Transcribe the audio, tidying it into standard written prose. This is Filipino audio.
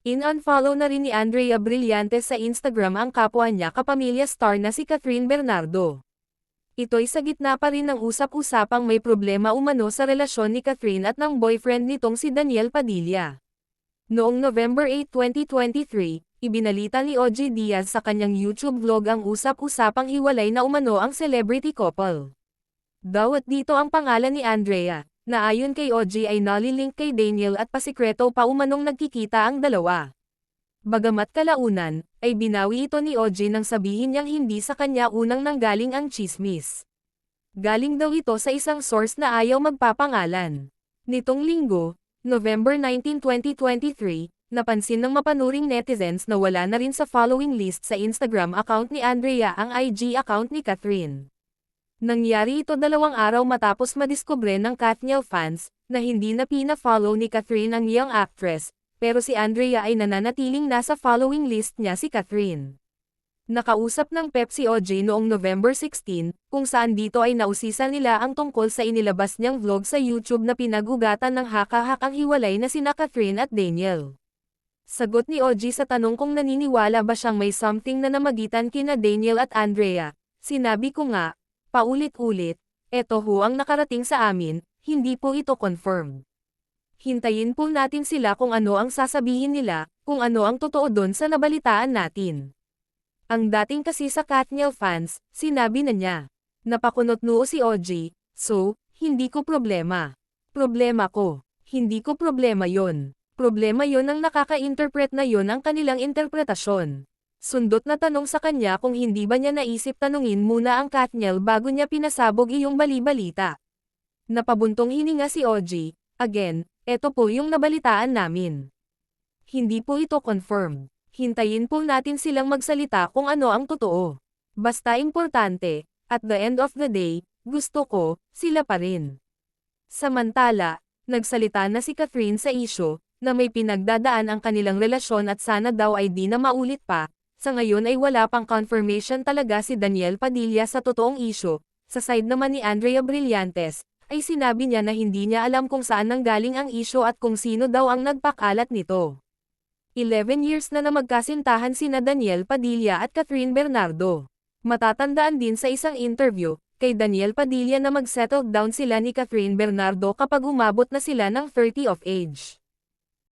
In-unfollow na rin ni Andrea Brillantes sa Instagram ang kapwa niya kapamilya star na si Catherine Bernardo. Ito'y sa gitna pa rin ng usap-usapang may problema umano sa relasyon ni Catherine at ng boyfriend nitong si Daniel Padilla. Noong November 8, 2023, ibinalita ni OG Diaz sa kanyang YouTube vlog ang usap-usapang hiwalay na umano ang celebrity couple. Dawat dito ang pangalan ni Andrea, na ayon kay OG ay nalilink kay Daniel at pasikreto pa umanong nagkikita ang dalawa. Bagamat kalaunan, ay binawi ito ni OG nang sabihin niyang hindi sa kanya unang nanggaling ang tsismis. Galing daw ito sa isang source na ayaw magpapangalan. Nitong linggo, November 19, 2023, napansin ng mapanuring netizens na wala na rin sa following list sa Instagram account ni Andrea ang IG account ni Catherine. Nangyari ito 2 araw matapos madiskubre ng Katniel fans, na hindi na pina-follow ni Catherine ang young actress, pero si Andrea ay nananatiling nasa following list niya si Catherine. Nakausap ng Pepsi OJ noong November 16, kung saan dito ay nausisan nila ang tungkol sa inilabas niyang vlog sa YouTube na pinagugatan ng haka-hak ang hiwalay na sina Catherine at Daniel. Sagot ni OJ sa tanong kung naniniwala ba siyang may something na namagitan kina Daniel at Andrea, sinabi ko nga, paulit-ulit, eto ho ang nakarating sa amin, hindi po ito confirmed. Hintayin po natin sila kung ano ang sasabihin nila, kung ano ang totoo doon sa nabalitaan natin. Ang dating kasi sa Katniel fans, sinabi na niya. Napakunot noo si OG, so, hindi ko problema. Problema ko. Hindi ko problema yon. Problema yon ang nakaka-interpret na yon ang kanilang interpretasyon. Sundot na tanong sa kanya kung hindi ba niya naisip tanungin muna ang Katniel bago niya pinasabog iyong bali-balita. Napabuntong hininga si OG, again, eto po yung nabalitaan namin. Hindi po ito confirmed. Hintayin po natin silang magsalita kung ano ang totoo. Basta importante, at the end of the day, gusto ko, sila pa rin. Samantala, nagsalita na si Catherine sa isyu, na may pinagdadaan ang kanilang relasyon at sana daw ay di na maulit pa. Sa ngayon ay wala pang confirmation talaga si Daniel Padilla sa totoong isyu. Sa side naman ni Andrea Brillantes, ay sinabi niya na hindi niya alam kung saan nanggaling ang isyu at kung sino daw ang nagpakalat nito. 11 years na magkasintahan sina Daniel Padilla at Catherine Bernardo. Matatandaan din sa isang interview, kay Daniel Padilla na mag-settle down sila ni Catherine Bernardo kapag umabot na sila ng 30 of age.